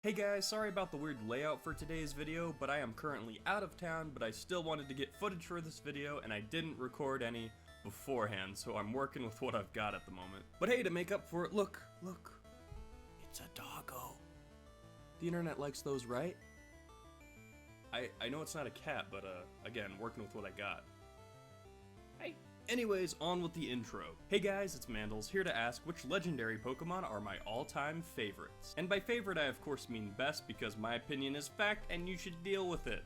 Hey guys, sorry about the weird layout for today's video, but I am currently out of town, but I still wanted to get footage for this video, and I didn't record any beforehand, so I'm working with what I've got at the moment. But hey, to make up for it, look, it's a doggo. The internet likes those, right? I know it's not a cat, but again, working with what I got. Hey. Anyways, on with the intro. Hey guys, it's Mandals, here to ask which legendary Pokemon are my all-time favorites. And by favorite, I of course mean best, because my opinion is fact and you should deal with it.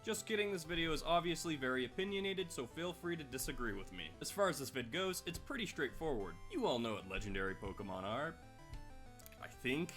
Just kidding, this video is obviously very opinionated, so feel free to disagree with me. As far as this vid goes, it's pretty straightforward. You all know what legendary Pokemon are, I think.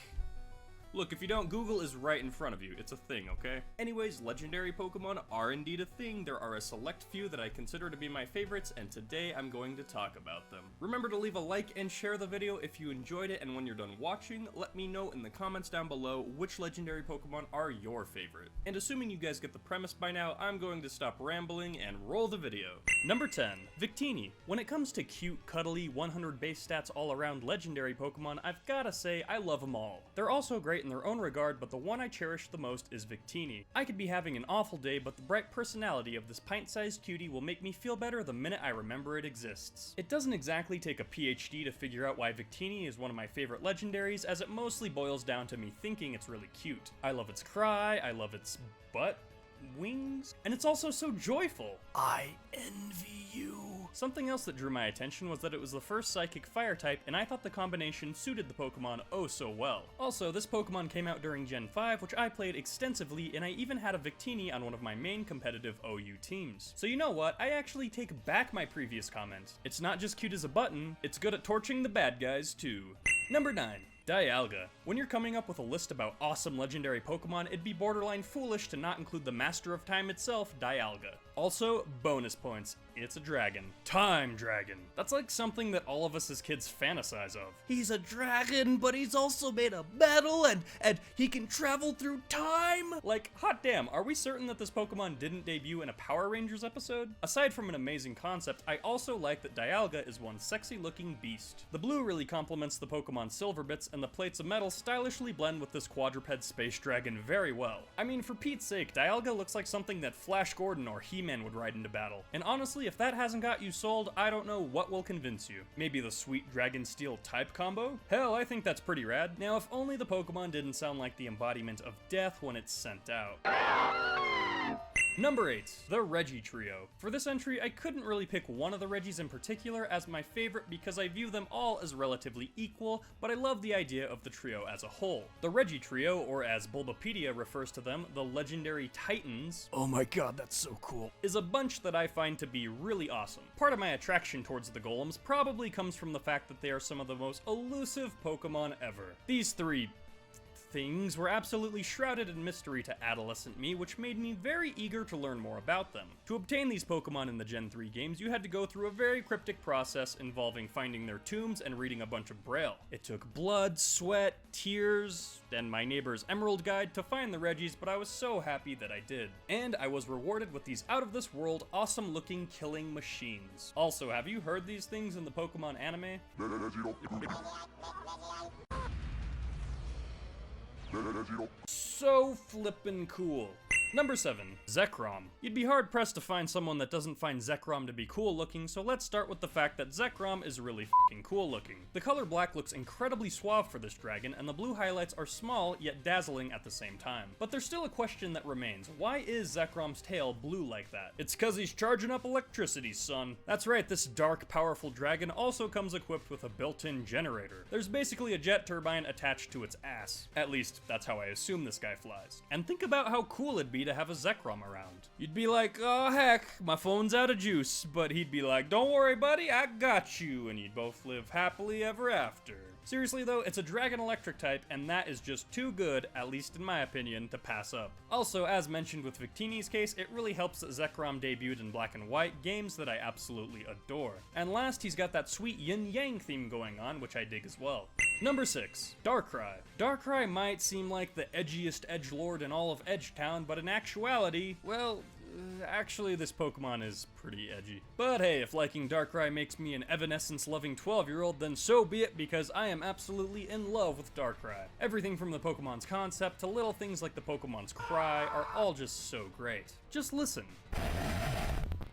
Look, if you don't, Google is right in front of you. It's a thing, okay? Anyways, legendary Pokemon are indeed a thing. There are a select few that I consider to be my favorites, and today I'm going to talk about them. Remember to leave a like and share the video if you enjoyed it, and when you're done watching, let me know in the comments down below which legendary Pokemon are your favorite. And assuming you guys get the premise by now, I'm going to stop rambling and roll the video. Number 10, Victini. When it comes to cute, cuddly, 100 base stats all around legendary Pokemon, I've gotta say, I love them all. They're also great in their own regard, but the one I cherish the most is Victini. I could be having an awful day, but the bright personality of this pint-sized cutie will make me feel better the minute I remember it exists. It doesn't exactly take a PhD to figure out why Victini is one of my favorite legendaries, as it mostly boils down to me thinking it's really cute. I love its cry, I love its butt, wings, and it's also so joyful. I envy you. Something else that drew my attention was that it was the first psychic fire type, and I thought the combination suited the Pokemon oh so well. Also, this Pokemon came out during Gen 5, which I played extensively, and I even had a Victini on one of my main competitive OU teams. So you know what, I actually take back my previous comment. It's not just cute as a button, it's good at torching the bad guys too. Number 9. Dialga. When you're coming up with a list about awesome legendary Pokemon, it'd be borderline foolish to not include the Master of Time itself, Dialga. Also, bonus points. It's a dragon. Time Dragon. That's like something that all of us as kids fantasize of. He's a dragon, but he's also made of metal, and he can travel through time? Like, hot damn, are we certain that this Pokemon didn't debut in a Power Rangers episode? Aside from an amazing concept, I also like that Dialga is one sexy looking beast. The blue really complements the Pokemon Silver bits, and the plates of metal stylishly blend with this quadruped space dragon very well. I mean, for Pete's sake, Dialga looks like something that Flash Gordon or He-Man would ride into battle. And honestly, if that hasn't got you sold, I don't know what will convince you. Maybe the sweet Dragon Steel type combo? Hell, I think that's pretty rad. Now, if only the Pokemon didn't sound like the embodiment of death when it's sent out. Number 8, the Reggie Trio. For this entry, I couldn't really pick one of the Reggies in particular as my favorite because I view them all as relatively equal, but I love the idea of the trio as a whole. The Reggie Trio, or as Bulbapedia refers to them, the legendary Titans, oh my god, that's so cool, is a bunch that I find to be really awesome. Part of my attraction towards the Golems probably comes from the fact that they are some of the most elusive Pokemon ever. These three things were absolutely shrouded in mystery to adolescent me, which made me very eager to learn more about them. To obtain these Pokemon in the Gen 3 games, you had to go through a very cryptic process involving finding their tombs and reading a bunch of Braille. It took blood, sweat, tears, and my neighbor's Emerald Guide to find the Reggies, but I was so happy that I did. And I was rewarded with these out-of-this-world, awesome-looking killing machines. Also, have you heard these things in the Pokemon anime? So flippin' cool. Number 7, Zekrom. You'd be hard-pressed to find someone that doesn't find Zekrom to be cool-looking, so let's start with the fact that Zekrom is really f***ing cool-looking. The color black looks incredibly suave for this dragon, and the blue highlights are small, yet dazzling at the same time. But there's still a question that remains. Why is Zekrom's tail blue like that? It's 'cause he's charging up electricity, son. That's right, this dark, powerful dragon also comes equipped with a built-in generator. There's basically a jet turbine attached to its ass. At least, that's how I assume this guy flies. And think about how cool it'd be to have a Zekrom around. You'd be like, oh heck, my phone's out of juice, but he'd be like, don't worry buddy, I got you, and you'd both live happily ever after. Seriously though, it's a Dragon Electric type, and that is just too good, at least in my opinion, to pass up. Also, as mentioned with Victini's case, it really helps that Zekrom debuted in Black and White, games that I absolutely adore. And last, he's got that sweet yin-yang theme going on, which I dig as well. Number 6, Darkrai. Darkrai might seem like the edgiest edgelord in all of Edgetown, but in actuality, well, Actually, this Pokemon is pretty edgy. But hey, if liking Darkrai makes me an Evanescence-loving 12-year-old, then so be it, because I am absolutely in love with Darkrai. Everything from the Pokemon's concept to little things like the Pokemon's cry are all just so great. Just listen.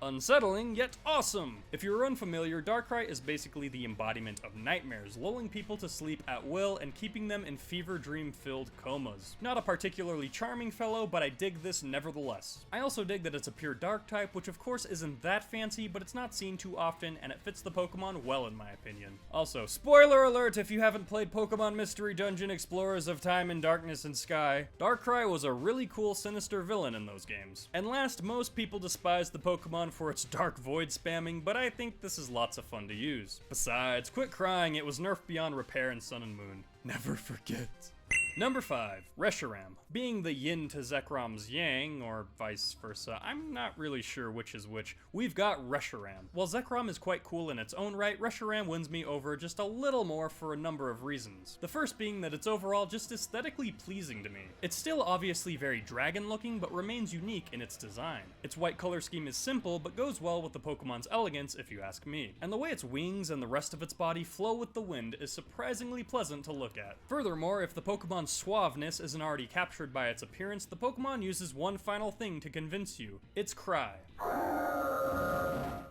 Unsettling, yet awesome! If you're unfamiliar, Darkrai is basically the embodiment of nightmares, lulling people to sleep at will and keeping them in fever dream-filled comas. Not a particularly charming fellow, but I dig this nevertheless. I also dig that it's a pure dark type, which of course isn't that fancy, but it's not seen too often, and it fits the Pokemon well in my opinion. Also, spoiler alert if you haven't played Pokemon Mystery Dungeon Explorers of Time and Darkness and Sky, Darkrai was a really cool sinister villain in those games. And last, most people despise the Pokemon for its dark void spamming, but I think this is lots of fun to use. Besides, quit crying, it was nerfed beyond repair in Sun and Moon. Never forget. Number 5, Reshiram. Being the yin to Zekrom's yang, or vice versa, I'm not really sure which is which, we've got Reshiram. While Zekrom is quite cool in its own right, Reshiram wins me over just a little more for a number of reasons. The first being that it's overall just aesthetically pleasing to me. It's still obviously very dragon looking, but remains unique in its design. Its white color scheme is simple, but goes well with the Pokemon's elegance if you ask me. And the way its wings and the rest of its body flow with the wind is surprisingly pleasant to look at. Furthermore, if the Pokemon's suaveness isn't already captured by its appearance, the Pokemon uses one final thing to convince you: its cry.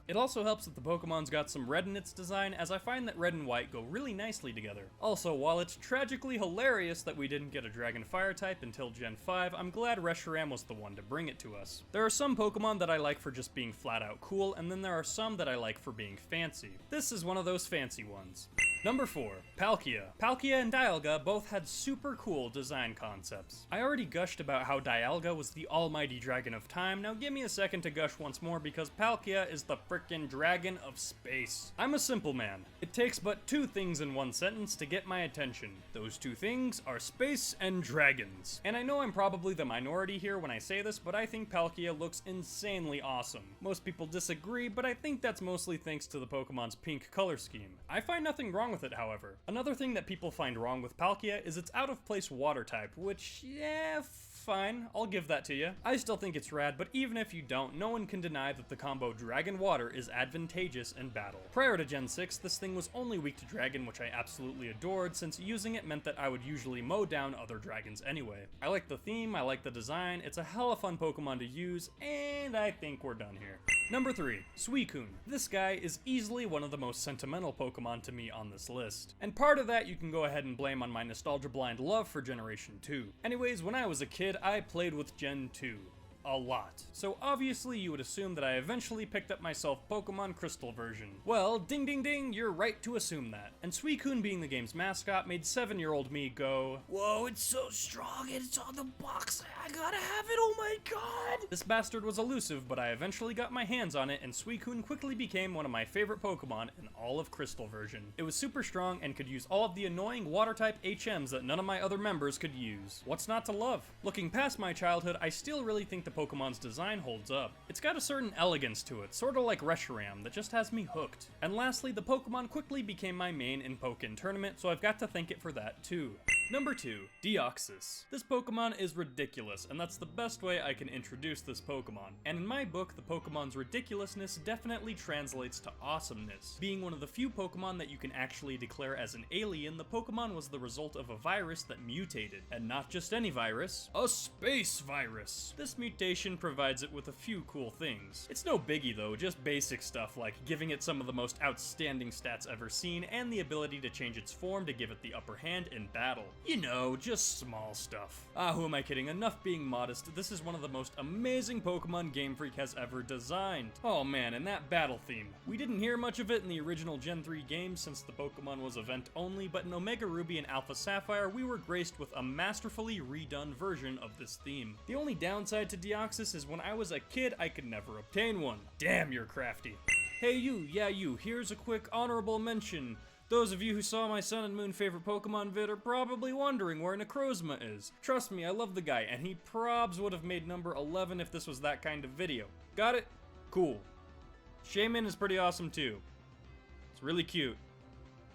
It also helps that the Pokemon's got some red in its design, as I find that red and white go really nicely together. Also, while it's tragically hilarious that we didn't get a Dragon Fire type until Gen 5, I'm glad Reshiram was the one to bring it to us. There are some Pokemon that I like for just being flat out cool, and then there are some that I like for being fancy. This is one of those fancy ones. Number 4, Palkia. Palkia and Dialga both had super cool design concepts. I already gushed about how Dialga was the almighty dragon of time, now give me a second to gush once more because Palkia is the frickin' dragon of space. I'm a simple man. It takes but 2 things in one sentence to get my attention. Those 2 things are space and dragons. And I know I'm probably the minority here when I say this, but I think Palkia looks insanely awesome. Most people disagree, but I think that's mostly thanks to the Pokemon's pink color scheme. I find nothing wrong with it, however. Another thing that people find wrong with Palkia is its out-of-place water type, which, yeah, fine, I'll give that to you. I still think it's rad, but even if you don't, no one can deny that the combo Dragon Water is advantageous in battle. Prior to Gen 6, this thing was only weak to Dragon, which I absolutely adored, since using it meant that I would usually mow down other dragons anyway. I like the theme, I like the design, it's a hella fun Pokemon to use, and I think we're done here. Number 3, Suicune. This guy is easily one of the most sentimental Pokemon to me on this list. And part of that you can go ahead and blame on my nostalgia blind love for Generation 2. Anyways, when I was a kid, I played with Gen 2. A lot. So obviously you would assume that I eventually picked up myself Pokemon Crystal version. Well, ding ding ding, you're right to assume that. And Suicune being the game's mascot made 7-year-old me go, "Whoa, it's so strong, it's on the box, I gotta have it, oh my god!" This bastard was elusive, but I eventually got my hands on it, and Suicune quickly became one of my favorite Pokemon in all of Crystal version. It was super strong and could use all of the annoying water-type HMs that none of my other members could use. What's not to love? Looking past my childhood, I still really think the Pokemon's design holds up. It's got a certain elegance to it, sorta like Reshiram, that just has me hooked. And lastly, the Pokemon quickly became my main in Pokken Tournament, so I've got to thank it for that too. Number 2, Deoxys. This Pokemon is ridiculous, and that's the best way I can introduce this Pokemon. And in my book, the Pokemon's ridiculousness definitely translates to awesomeness. Being one of the few Pokemon that you can actually declare as an alien, the Pokemon was the result of a virus that mutated. And not just any virus, a space virus. This mutation provides it with a few cool things. It's no biggie though, just basic stuff like giving it some of the most outstanding stats ever seen and the ability to change its form to give it the upper hand in battle. You know, just small stuff. Who am I kidding? Enough being modest, this is one of the most amazing Pokemon Game Freak has ever designed. Oh man, and that battle theme. We didn't hear much of it in the original Gen 3 games since the Pokemon was event only, but in Omega Ruby and Alpha Sapphire, we were graced with a masterfully redone version of this theme. The only downside to Deoxys is when I was a kid, I could never obtain one. Damn, you're crafty. Hey you, yeah you, here's a quick honorable mention. Those of you who saw my Sun and Moon favorite Pokemon vid are probably wondering where Necrozma is. Trust me, I love the guy, and he probs would have made number 11 if this was that kind of video. Got it? Cool. Shaman is pretty awesome too. It's really cute.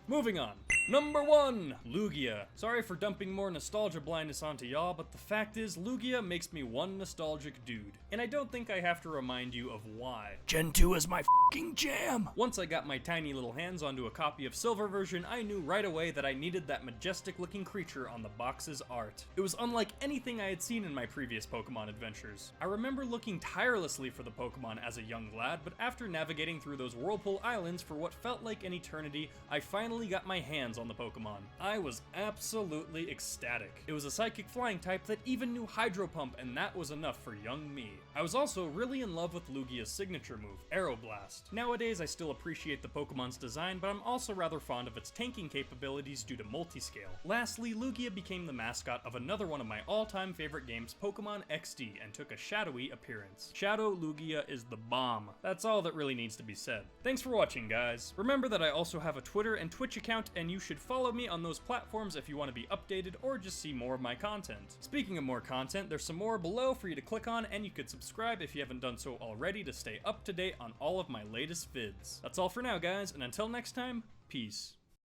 Moving on. Number 1, Lugia. Sorry for dumping more nostalgia blindness onto y'all, but the fact is, Lugia makes me one nostalgic dude. And I don't think I have to remind you of why. Gen 2 is my f***ing jam! Once I got my tiny little hands onto a copy of Silver version, I knew right away that I needed that majestic looking creature on the box's art. It was unlike anything I had seen in my previous Pokemon adventures. I remember looking tirelessly for the Pokemon as a young lad, but after navigating through those Whirlpool Islands for what felt like an eternity, I finally got my hands on the Pokemon. I was absolutely ecstatic. It was a psychic flying type that even knew Hydro Pump, and that was enough for young me. I was also really in love with Lugia's signature move, Aeroblast. Nowadays I still appreciate the Pokemon's design, but I'm also rather fond of its tanking capabilities due to multiscale. Lastly, Lugia became the mascot of another one of my all-time favorite games, Pokemon XD, and took a shadowy appearance. Shadow Lugia is the bomb. That's all that really needs to be said. Thanks for watching, guys. Remember that I also have a Twitter and Twitch account, and you should follow me on those platforms if you want to be updated or just see more of my content. Speaking of more content, there's some more below for you to click on, and you could subscribe if you haven't done so already to stay up to date on all of my latest vids. That's all for now, guys, and until next time, peace.